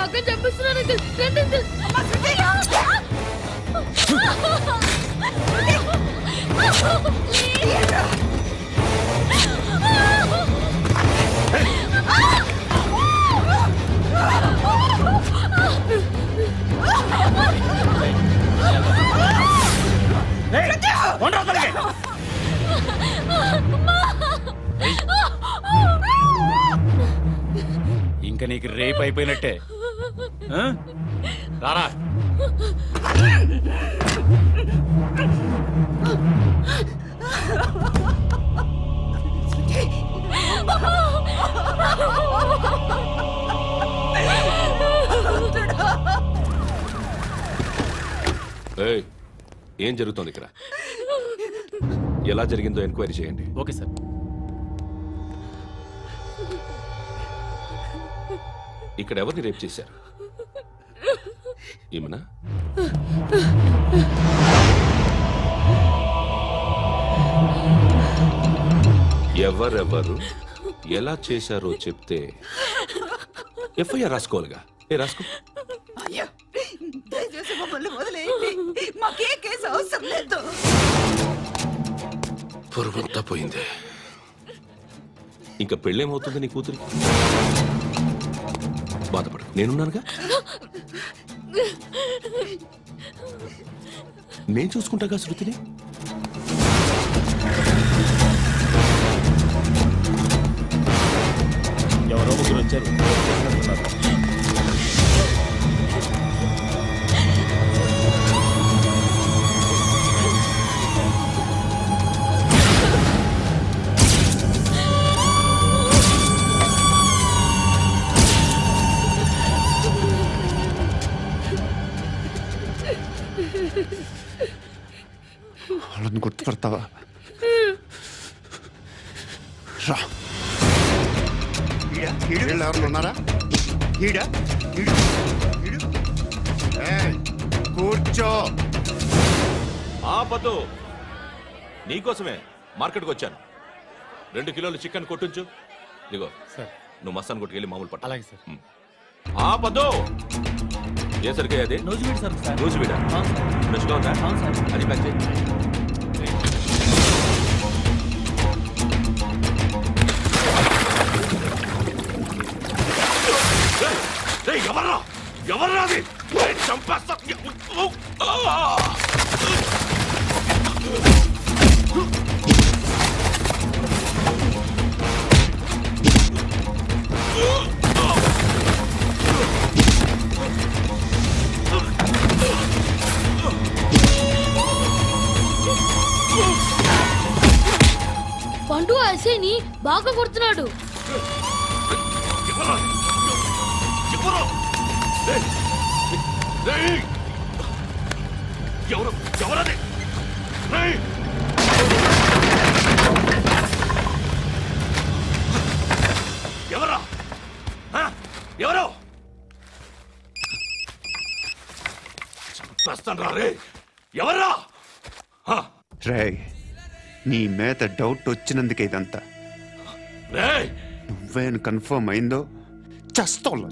అక్క చంపిస్తున్నారు అంకుల్. రండి అంకుల్. ఇంకా నీకు రేప్ అయిపోయినట్టే. రారా. ఏం జరుగుతోంది ఇక్కడ? ఎలా జరిగిందో ఎంక్వైరీ చేయండి. Okay sir. ఇక్కడ ఎవరిని రేప్ చేశారు? ఏమన్నా? ఎవరెవరు ఎలా చేశారో చెప్తే ఎఫ్ఐఆర్ రాసుకోవాలిగా. రాసుకో. దయచేసి మమ్మల్ని వదిలేయండి, మాకే కేసు అవసరం లేదు. పొరుగంతా పోయింది. ఇంకా పెళ్ళేమవుతుంది నీ కూతురికి? బాధపడకు, నేనున్నానుగా. నేను చూసుకుంటాగా శృతిని. ఎవరో ముగ్గురు వచ్చారు. వాళ్ళని గుర్తుపడతావా? రా. వీళ్ళు ఎవరు ఉన్నారా? కూర్చో. ఆపదు. నీకోసమే మార్కెట్కి వచ్చాను. 2 కిలోలు చికెన్ కొట్టుంచు. ఇదిగో సార్. నువ్వు మస్తాన్ కొట్టుకెళ్ళి మామూలు పట్టు. అలాగే సార్. ఆపదు. ఏ సరిగ్గా అది? నూజివీడు సార్. నూజివీడా? ఫ్రెష్గా ఉందా? అది ప్యాక్ చేయి. ఎవర్రా? ఎవర్రా అది? చంపేస్తా. పండు ఎస్ఐని బాగా కొడుతున్నాడు. ఎవరది? ఎవరా? ఎవరు? చంపేస్తాను రా రే. ఎవర్రా? రే, నీ మీద డౌట్ వచ్చినందుకే ఇదంతా. నువ్వేం కన్ఫర్మ్ అయిందో చస్తావు.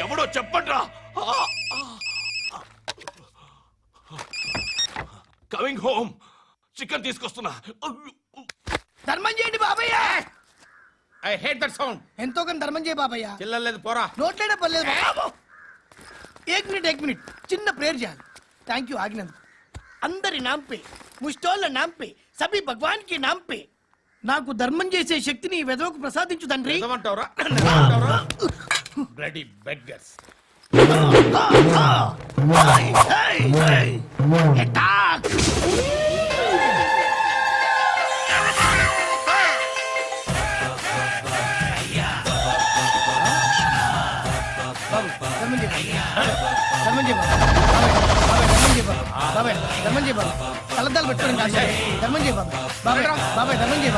ఎవడో చెప్పండ్రా. Coming home. చికెన్ తీసుకొస్తున్నా. ధర్మం చేయండి బాబయ్య. I hate that sound. ఎంతో కానీ ధర్మం చేయ బాబయ్య. చిల్లలేదు పోరా. నోట్లేడే పర్లేదు. ఏక్ మినిట్ చిన్న ప్రేయర్ చేయాలి. థ్యాంక్ యూ ఆగినందుకు. అందరి నామ్ పే, ముష్టోళ్ళ నామ్ పే, సభీ భగవాన్ కి నామ్ పే నాకు ధర్మం చేసే శక్తిని ఈ వెధవకు ప్రసాదించు తండ్రి. Bloody beggars. కలద్దాలు పెట్టుకోండి కాదు ధర్మం చేయ బాబాయ్. బాబాయ్ ధర్మం చేయ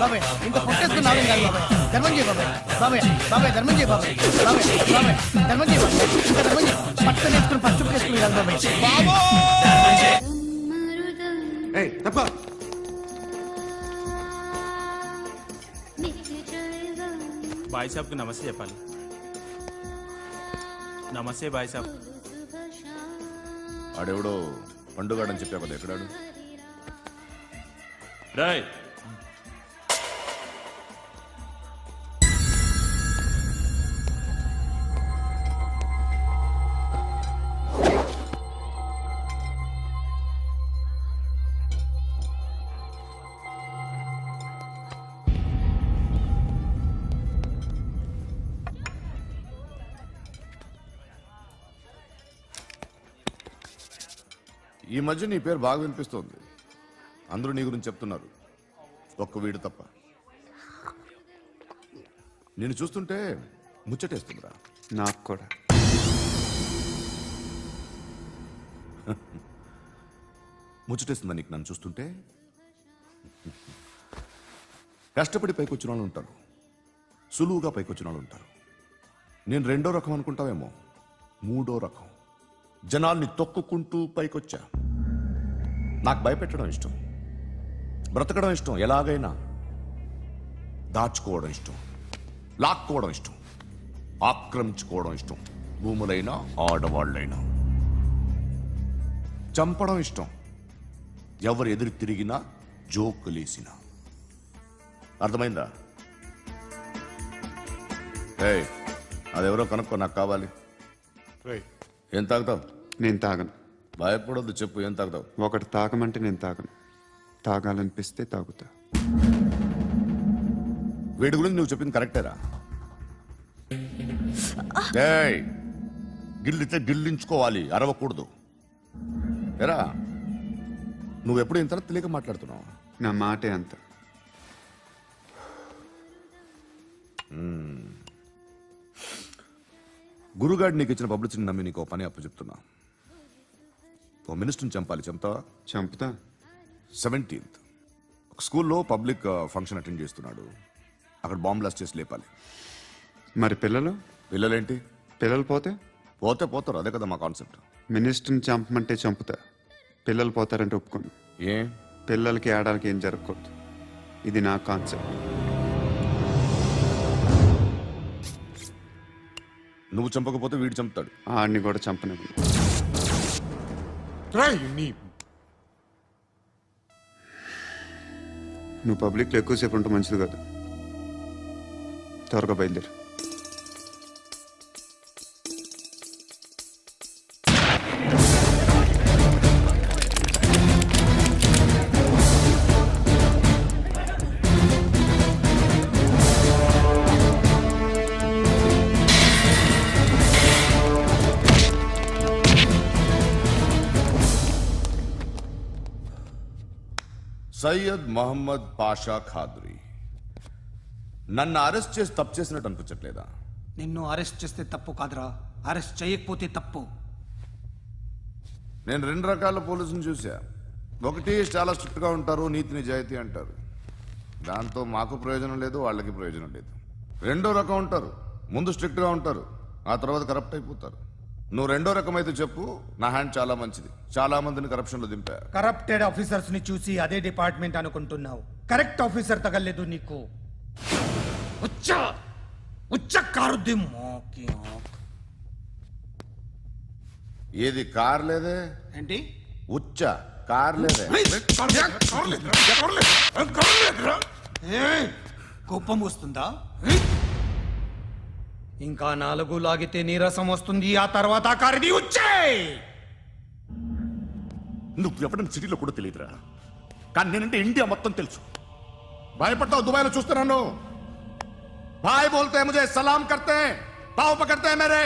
బాబాయ్. ఇంత పొట్టేసుకుని రావడం కాదు బాబాయ్. ధర్మం చేయ బాబాయ్. ధర్మం చేయ బాబాయ్. ధర్మం చేయ బాబాయ్. ఇంకా ధర్మం చేయ. పట్టుకొని వేసుకుని పచ్చుకు వేసుకుని కాదు బాబాయ్. బాయ్ సాబ్కి నమస్తే చెప్పాలి. నమస్తే బాయ్ సాబ్. ఆడెవడో పండుగాడని చెప్పా కదా, ఎక్కడాడు? రాయ్ ఈ మధ్య నీ పేరు బాగా వినిపిస్తోంది. అందరూ నీ గురించి చెప్తున్నారు, ఒక్క వీడు తప్ప. నేను చూస్తుంటే ముచ్చటేస్తుందిరా. నాకు కూడా. ముచ్చటేస్తుందా నీకు నన్ను చూస్తుంటే? కష్టపడి పైకొచ్చిన వాళ్ళు ఉంటారు, సులువుగా పైకొచ్చిన వాళ్ళు ఉంటారు. నేను రెండో రకం అనుకుంటావేమో, మూడో రకం. జనాల్ని తొక్కుకుంటూ పైకొచ్చా. నాకు భయపెట్టడం ఇష్టం, బ్రతకడం ఇష్టం, ఎలాగైనా దాచుకోవడం ఇష్టం, లాక్కోవడం ఇష్టం, ఆక్రమించుకోవడం ఇష్టం. భూములైనా ఆడవాళ్ళైనా చంపడం ఇష్టం, ఎవరు ఎదురు తిరిగినా జోకులేసినా. అర్థమైందా? ఏయ్, అదెవరో కనుక్కో, నాకు కావాలి. ఏం తాగుతావు? నేను తాగను. భయపడొద్దు, చెప్పు, ఏం తాగుతావు? ఒకటి తాగమంటే నేను తాగను. తాగాలనిపిస్తే తాగుతా. వీడి గురించి నువ్వు చెప్పింది కరెక్టేరా? ఏయ్, గిల్లితే గిల్లించుకోవాలి, అరవకూడదు. ఎరా, నువ్వెప్పుడు ఇంత తెలియక మాట్లాడుతున్నావు? నా మాటే అంత. గురుగాడు నీకు ఇచ్చిన పబ్లిసిటీని నమ్మి నీకు ఓ పని అప్పు చెప్తున్నా. ఓ మినిస్టర్ని చంపాలి, చంపుతావా? చంపుతా. 17th ఒక స్కూల్లో పబ్లిక్ ఫంక్షన్ అటెండ్ చేస్తున్నాడు. అక్కడ బాంబ్ బ్లాస్ట్ చేసి లేపాలి. మరి పిల్లలు? పిల్లలేంటి? పిల్లలు పోతే పోతే పోతారు, అదే కదా మా కాన్సెప్ట్. మినిస్టర్ని చంపమంటే చంపుతా, పిల్లలు పోతారంటే ఒప్పుకోను. ఏ? పిల్లలకి ఆడాలకి ఏం జరగకూడదు. ఇది నా కాన్సెప్ట్. నువ్వు చంపకపోతే వీడు చంపుతాడు. ఆడిని కూడా చంపనివ్వను. నువ్వు పబ్లిక్లో ఎక్కువసేపు ఉంటే మంచిది కాదు. త్వరగా బయలుదేరు. సయ్యద్ మహమ్మద్ పాషా ఖాద్రీ. నన్ను అరెస్ట్ చేసి తప్పు చేసినట్టు అనిపించట్లేదా? నిన్ను అరెస్ట్ చేస్తే తప్పు కాదురా, అరెస్ట్ చేయకపోతే తప్పు. నేను రెండు రకాల పోలీసుని చూసా. ఒకటి చాలా స్ట్రిక్ట్గా ఉంటారు, నీతి నిజాయితీ అంటారు, దాంతో మాకు ప్రయోజనం లేదు, వాళ్ళకి ప్రయోజనం లేదు. రెండో రకం ఉంటారు, ముందు స్ట్రిక్ట్గా ఉంటారు, ఆ తర్వాత కరప్ట్ అయిపోతారు. నువ్వు రెండో రకం అయితే చెప్పు, నా హ్యాండ్ చాలా మంచిది, చాలా మందిని కరప్షన్లో దింపా. కరప్టెడ్ ఆఫీసర్స్ ని చూసి అదే డిపార్ట్మెంట్ అనుకుంటున్నావు. కరెక్ట్ ఆఫీసర్ తగలేదు నీకు. కారుద్ది మోకి. ఏది కార్ లేదే? ఏంటి? ఉచ్చ కార్ లేదే? కోపం వస్తుందా? ఇంకా 4 లాగితే నీరసం వస్తుంది, ఆ తర్వాత కారిది వచ్చే. నువ్వు ఎప్పుడైనా సిటీలో కూడా తెలియదురా, కానీ నేనంటే ఇండియా మొత్తం తెలుసు. భయపడతావు? దుబాయ్లో చూస్తున్నాను. భాయ్ బోల్తే ముజే సలాం కర్తే, పావు పకర్తే మేరే.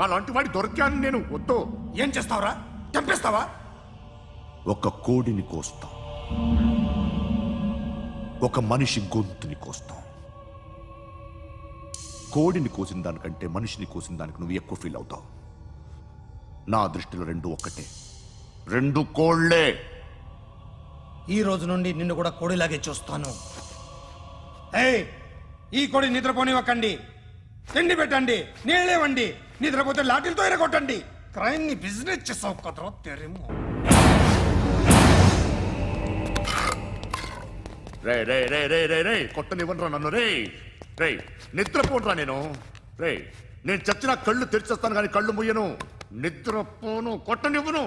అలాంటి వాడి దొరికాను నేను. వద్దు. ఏం చేస్తావురా? చంపేస్తావా? ఒక కోడిని కోస్తాం, ఒక మనిషి గొంతుని కోస్తాం. కోడిని కోసిన దానికంటే మనిషిని కోసిన దానికి నువ్వు ఎక్కువ ఫీల్ అవుతావు. నా దృష్టిలో రెండు ఒక్కటే, రెండు కోళ్లే. ఈ రోజు నుండి నిన్ను కూడా కోడిలాగే చూస్తాను. ఏయ్, ఈ కోడి నిద్రపోనివ్వకండి. తిండి పెట్టండి, నీళ్ళేవండి. నిద్రపోతే లాఠీలతో ఎరగొట్టండి. క్రైమ్ ని బిజినెస్ చేసావు కదరా తెరేమో. రే రే రే రే రే రే కొట్టనివ్వనరా నన్ను. రే రేయ్ నిద్రపోట్రా నేను చచ్చిన కళ్ళు తెరిచేస్తాను కానీ కళ్ళు ముయ్యను, నిద్రపోను, కొట్టనివ్వను.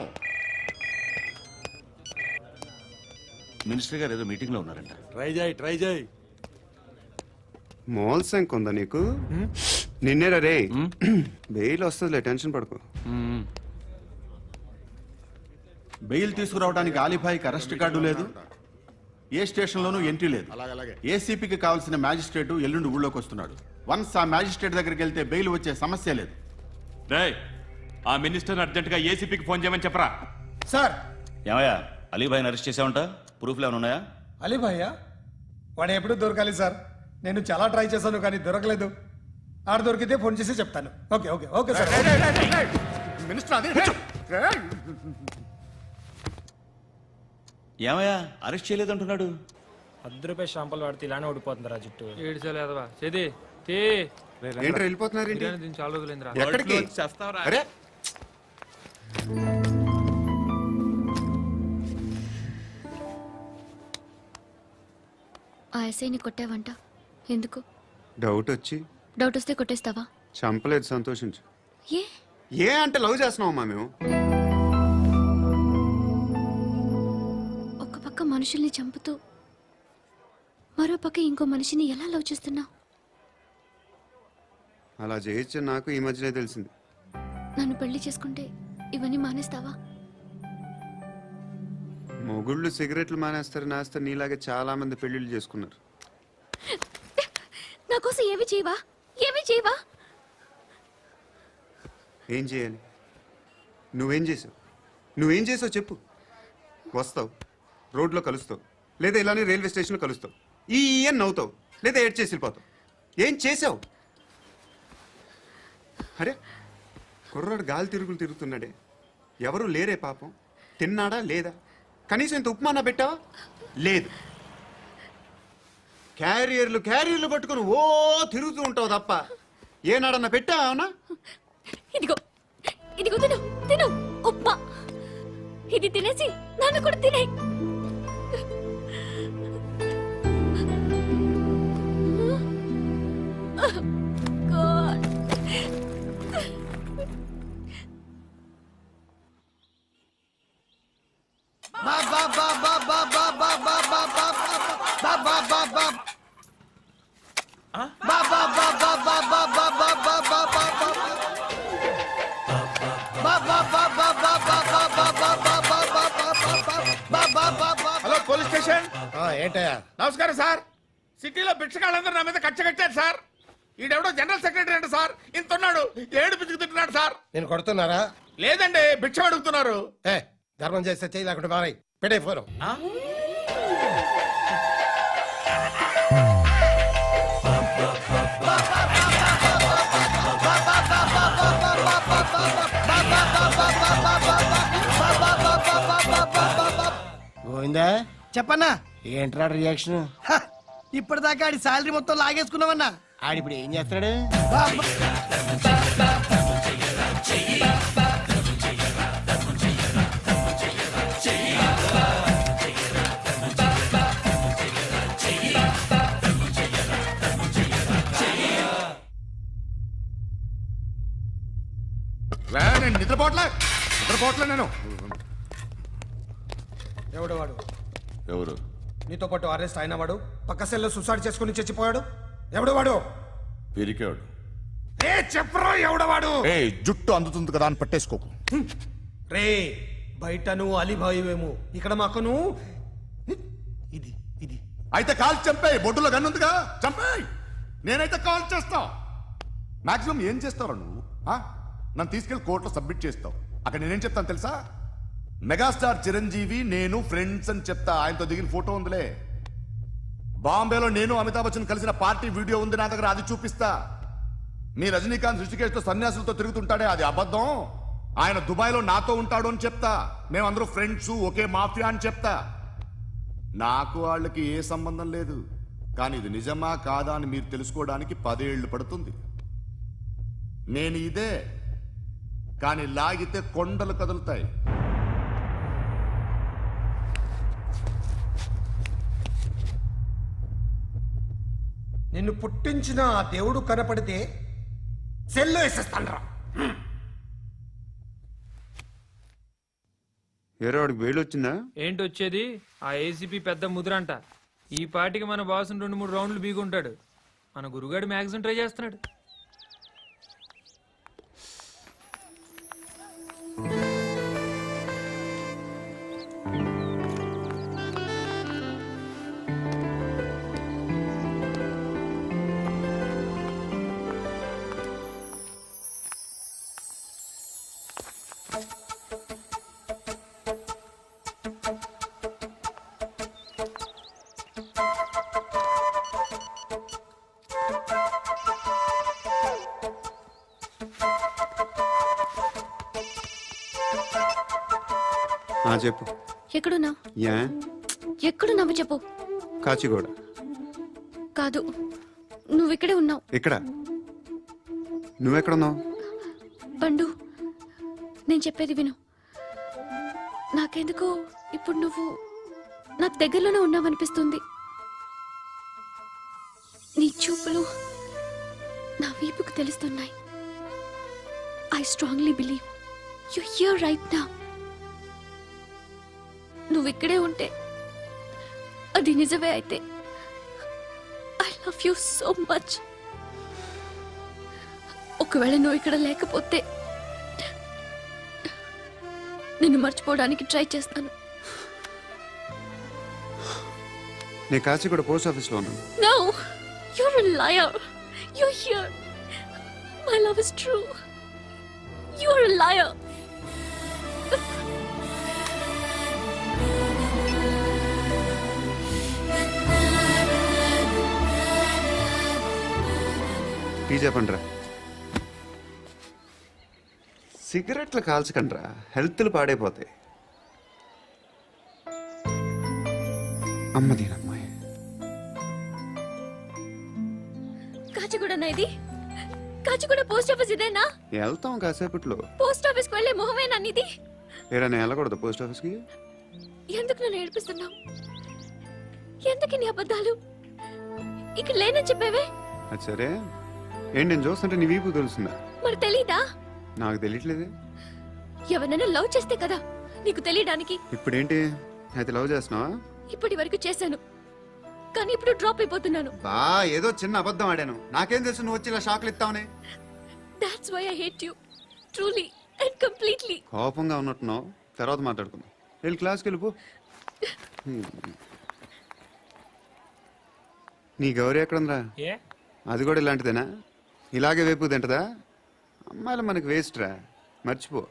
మినిస్టర్ గారు ఏదో మీటింగ్ లో ఉన్నారంట. ट्राई जाए మోల్ సంక్ ఉందా నీకు? నిన్నేరా రే. బెయిల్ వస్తుందిలే, టెన్షన్ పడుకో. బెయిల్ తీసుకురావడానికి ఆలిభాయికి అరెస్ట్ కార్డు లేదు, ఏ స్టేషన్లోనూ ఎంట్రీ లేదు. ఏసీపీకి కావాల్సిన మ్యాజిస్ట్రేటు ఎల్లుండి ఊళ్ళోకి వస్తున్నాడు. వన్స్ ఆ మ్యాజిస్ట్రేట్ దగ్గరికి వెళ్తే బెయిల్ వచ్చే సమస్య లేదు. ఆ మినిస్టర్ అర్జెంట్ గా ఏసీపీకి ఫోన్ చేయమని చెప్పరా. సార్ ఏమయ్యా అలీభాయిని అరెస్ట్ చేసావంట? ప్రూఫ్లు ఏమైనా ఉన్నాయా? అలీ భయ్యా వాడు ఎప్పుడు దొరకాలి సార్? నేను చాలా ట్రై చేశాను కానీ దొరకలేదు. ఆడ దొరికితే ఫోన్ చేసి చెప్తాను. Okay okay okay sir. Minister అది ఏమయ్యా అరెస్ట్ చేయలేదంటున్నాడు? ₹10 షాంపులు వాడితే ఇలానే ఓడిపోతుందిరా జుట్టు. ఏడ్చలేదవా చేది తీ ఏంట్రా వెళ్ళిపోతున్నారు ఏంటి? దీన్ని చాలా రోజులైందిరా. ఎక్కడికి? అరే ఆ ఎస్ఐని కొట్టావంట, ఎందుకు? డౌట్ వచ్చి. డౌట్ వస్తే కొట్టేస్తావా? చంపలేదు, సంతోషించు. ఏ ఏ అంటే లవ్ చేస్తున్నావమ్మా మేము. ఒక పక్క మనుషుల్ని చంపుతూ మరో పక్క ఇంకో మనిషిని ఎలా లవ్ చేస్తున్నావు? అలా చేయొచ్చు నాకు ఈ మధ్యనే తెలిసింది. నన్ను పెళ్లి చేసుకుంటే ఇవన్నీ మానేస్తావా? మొగుళ్ళు సిగరెట్లు మానేస్తారు, నేస్తారు. నీలాగే చాలా మంది పెళ్లిళ్ళు చేసుకున్నారు. నా కోసం ఏమి చేయవా? ఏమి చేయవా? ఏం చేయాలి? నువ్వేం చేసావు? నువ్వేం చేసావు చెప్పు. వస్తావు, రోడ్లో కలుస్తావు, లేదా ఇలానే రైల్వే స్టేషన్లో కలుస్తావు, ఈ అని నవ్వుతావు, లేదా ఏడ్ చేసి వెళ్ళిపోతావు. ఏం చేసావు? అరే కుర్రాడు గాలి తిరుగులు తిరుగుతున్నాడే, ఎవరు లేరే పాపం. తిన్నాడా లేదా? కనీసం ఇంత ఉప్మానా పెట్టావా? లేదు. క్యారియర్లు పట్టుకుని ఓ తిరుగుతూ ఉంటావు తప్ప ఏనాడన్నా పెట్టావా? ఇదిగో ఇదిగో తిను తిను ఉప్మా. ఇది తినేసి నన్ను కూడా తినే. Hello police station. ఏంటయ్యా? నమస్కారం సార్. సిటీలో భిక్షగాళ్ళందరూ నా మీద కచ్చ కట్టారు సార్. ఈడెవడో జనరల్ సెక్రటరీ అంట సార్. ఇంత ఉన్నాడు, ఏడు పిచ్చుకు తింటున్నాడు సార్. నేను కొడుతున్నారా? లేదండి, భిక్ష అడుగుతున్నారు. ఏ ధర్మం చేస్తే చేయి, లేకుంటే మారాయి. పెట్టే ఫోను. గోవిందా చెప్పన్నా. ఏంట్రా రియాక్షన్? ఇప్పటిదాకా ఆడి శాలరీ మొత్తం లాగేసుకున్నావన్నా. ఆడిప్పుడు ఏం చేస్తున్నాడు? నేను నిద్రపోట్లే నేను. ఎవడు వాడు? ఎవరు? నీతో పాటు అరెస్ట్ అయిన వాడు, పక్క సెల్లో సూసైడ్ చేసుకుని చచ్చిపోయాడు. ఎవడు వాడు? పిరికాడు. ఏ చెప్పరా ఎవడవాడు? ఏ జుట్టు అందుతుంది కదా అని పట్టేసుకోకు. రే బయట నువ్వు అలీభాయివేమో, ఇక్కడ మాకు నువ్వు ఇది ఇది. అయితే కాల్ చంపేయి, బొడ్డులో గన్నుందిగా చంపేయి. నేనైతే కాల్ చేస్తా. మాక్సిమం ఏం చేస్తావు నువ్వు? నన్ను తీసుకెళ్లి కోర్టులో సబ్మిట్ చేస్తావు. అక్కడ నేనేం చెప్తాను తెలుసా? మెగాస్టార్ చిరంజీవి నేను ఫ్రెండ్స్ అని చెప్తా. ఆయనతో దిగిన ఫోటో ఉందిలే. బాంబేలో నేను అమితాబ్ బచ్చన్ కలిసిన పార్టీ వీడియో ఉంది నా దగ్గర, అది చూపిస్తా. మీ రజనీకాంత్ ఋషికేష్ తో సన్యాసులతో తిరుగుతుంటాడే, అది అబద్ధం. ఆయన దుబాయ్ లో నాతో ఉంటాడు అని చెప్తా. మేమందరూ ఫ్రెండ్స్, ఒకే మాఫియా అని చెప్తా. నాకు వాళ్ళకి ఏ సంబంధం లేదు. కానీ ఇది నిజమా కాదా అని మీరు తెలుసుకోవడానికి 10 ఏళ్లు పడుతుంది. నేను ఇదే, కానీ లాగితే కొండలు కదులుతాయి. నిన్ను పుట్టించిన ఆ దేవుడు కనపడితే సెల్లో వేసేస్తాను. ఏరో వాడికి వేలు వచ్చిందా? ఏంటి వచ్చేది? ఆ ఏసీపీ పెద్ద ముద్రంట. ఈ పాటికి మన బాసును 2-3 రౌండ్లు బీగుంటాడు. మన గురుగాడు మ్యాగజైన్ ట్రై చేస్తున్నాడు. చెప్పు. ఎక్కడున్నావు? యా ఎక్కడున్నావు చెప్పు. కాచిగూడ. కాదు, నువ్వు ఇక్కడే ఉన్నావు. ఇక్కడ నువ్వెక్కడున్నావు? పండు, నేను చెప్పేది విను. నాకెందుకో ఇప్పుడు నువ్వు నాకు దగ్గరలోనే ఉన్నావనిపిస్తుంది. నీ చూపులు నా వీపుకు తెలుస్తున్నాయి. I strongly believe you here right now. నువ్వు ఇక్కడే ఉంటే అది నిజమే అయితే I love you so much. ఒకవేళ నువ్వు ఇక్కడ లేకపోతే నిన్ను మర్చిపోవడానికి ట్రై చేస్తాను. నేను కాచిగూడ పోస్ట్ ఆఫీస్లో ఉన్నాను. No, you're a liar. You're here. My love is true. You're a liar. Tea చెప్పండిరా. సిగరెట్లు కాల్చకండ్రా, హెల్త్లు పాడైపోతాయి. అమ్మదీనమ్మాయి. కాచిగూడనా ఇది? కాచిగూడ పోస్ట్ ఆఫీస్ ఇదేనా? వెళ్తాం కాసేపట్లో. పోస్ట్ ఆఫీస్కి వెళ్ళే మొహమేనా నీది? ఏరా నేను వెళ్ళకూడదు పోస్ట్ ఆఫీస్కి? ఎందుకు నన్ను ఏడిపిస్తున్నావు? ఎందుకు నీ అబద్ధాలు? ఇక్కడ లేనని చెప్పేవే. అది సరే, ఏంటి నేను చూస్తుంటే నీ వీపు తెలుస్తుందా? మరి తెలీదా? నాకు తెలియట్లేదే. ఎవరైనా లవ్ చేస్తే కదా నీకు తెలియడానికి. ఇప్పుడేంటి అయితే లవ్ చేస్తున్నావా? ఇప్పటి వరకు చేశాను, కానీ ఇప్పుడు డ్రాప్ అయిపోతున్నాను. బా ఏదో చిన్న అబద్ధం ఆడాను. నాకేం తెలుసు నువ్వు వచ్చి ఇలా షాక్లు ఇస్తావని. That's why I hate you. Truly and completely. కోపంగా ఉన్నట్టున్నావు, తర్వాత మాట్లాడుకుందాం. వెళ్ళి క్లాస్కి వెళ్ళిపో. నీ గౌరీ ఎక్కడుందిరా? ఏ అది కూడా ఇలాంటిదేనా? ఇలాగే వేపు తింటదా? అమ్మాయిలు మనకి వేస్ట్ రా, మర్చిపో.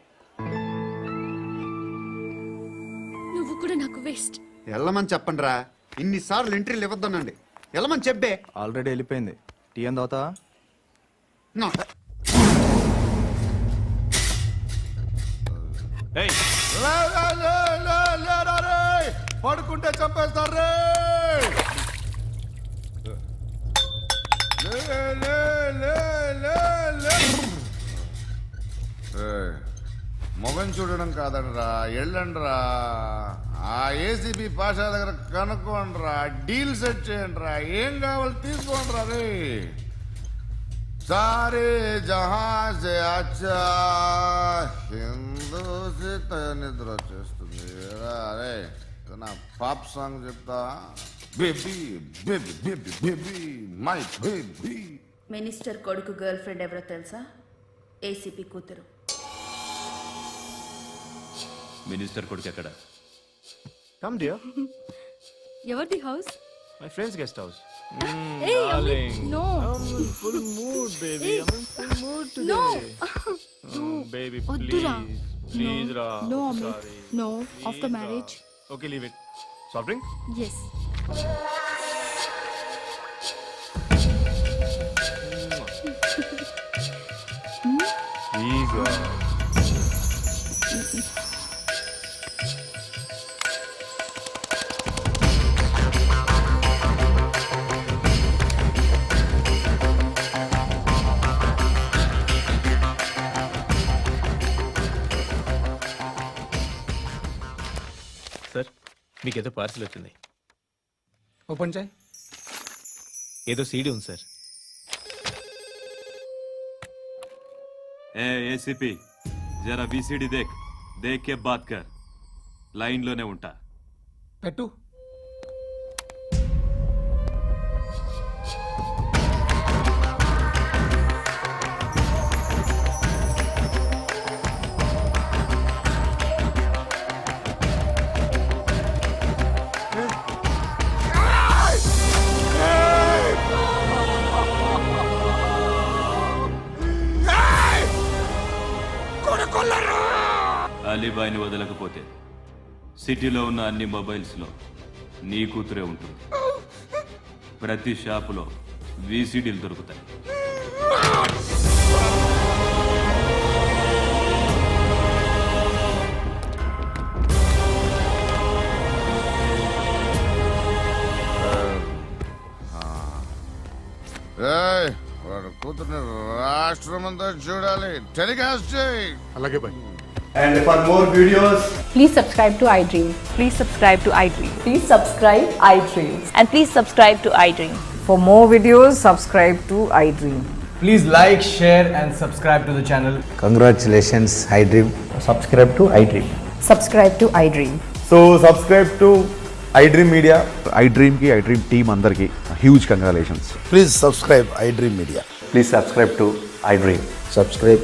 నువ్వు కూడా నాకు వేస్ట్. వెళ్ళమని చెప్పండి రా. ఇన్నిసార్లు ఎంట్రీలు ఇవ్వద్దనండి. వెళ్ళమని చెప్పే. ఆల్రెడీ వెళ్ళిపోయింది. టీ ఏం తాగుతావా? ఏయ్, పడుకుంటే చంపేస్తారు రే. మొగం చూడడం కాదండ్రా, ఎళ్ళండ్రా. ఆ ఏసీబీ పాషా దగ్గర కనుక్కోండిరా, డీల్ సెట్ చేయండిరా, ఏం కావాలి తీసుకోండిరా రే. సారే జహాజే అచ్చా హిందూ సీత నిద్ర వచ్చేస్తుంది. అరే నా పాప్ సాంగ్ చెప్తా. Baby baby baby baby my baby. Minister కొడుకు గర్ల్ ఫ్రెండ్ ఎవరో తెలుసా? ఏసీపీ కూతురు. మినిస్టర్ కొడుకు ఎక్కడ? Come dear. ఎవరిది house? My friends guest house. No. Full mood baby. I am full mood today. Baby వద్దురా. ప్లీజ్ రా. No, sorry. No, after marriage. Okay leave it. Soft drink? Yes. Ego. Sir, మీకేదో parcel వచ్చింది. Open చేయి. ఏదో CD ఉంది sir. ఏ ACP జరా VCD దేక్ దేకే bath కర్. లైన్లోనే ఉంటా. పెట్టు. అలీబాయిని వదలకపోతే సిటీలో ఉన్న అన్ని మొబైల్స్లో నీ కూతురే ఉంటుంది. ప్రతి షాపులో వీసీడీలు దొరుకుతాయి. ఏయ్, వాడు కూతుర్ని రాష్ట్రమంతా చూడాలి. టెలికాస్ట్ చేయి. అలాగే bye. And for more videos, Please subscribe to iDream. Please subscribe to iDream. Please subscribe iDream. And please subscribe to iDream. For more videos, subscribe to iDream. please like, share and subscribe to the channel. Congratulations, iDream. Subscribe to iDream. Subscribe to iDream. So subscribe to iDream Media. iDream ki iDream team andarki huge congratulations. Please subscribe iDream Media. Please subscribe to iDream. Subscribe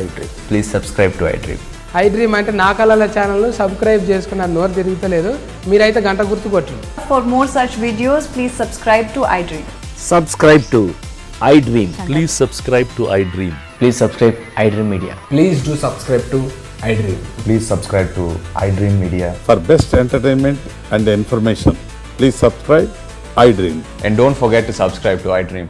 iDream. Please subscribe to iDream. iDream అంటే నా కళల channel subscribe చేసుకున్న నోరు తిరుగుతలేదు. మీరైతే గంట గుర్తు కొట్టండి. For more such videos, please subscribe to iDream. Subscribe to iDream. Please subscribe to iDream. Please subscribe iDream Media. Please do subscribe to iDream. Please subscribe to iDream Media. For best entertainment and information, please subscribe iDream. And don't forget to subscribe to iDream.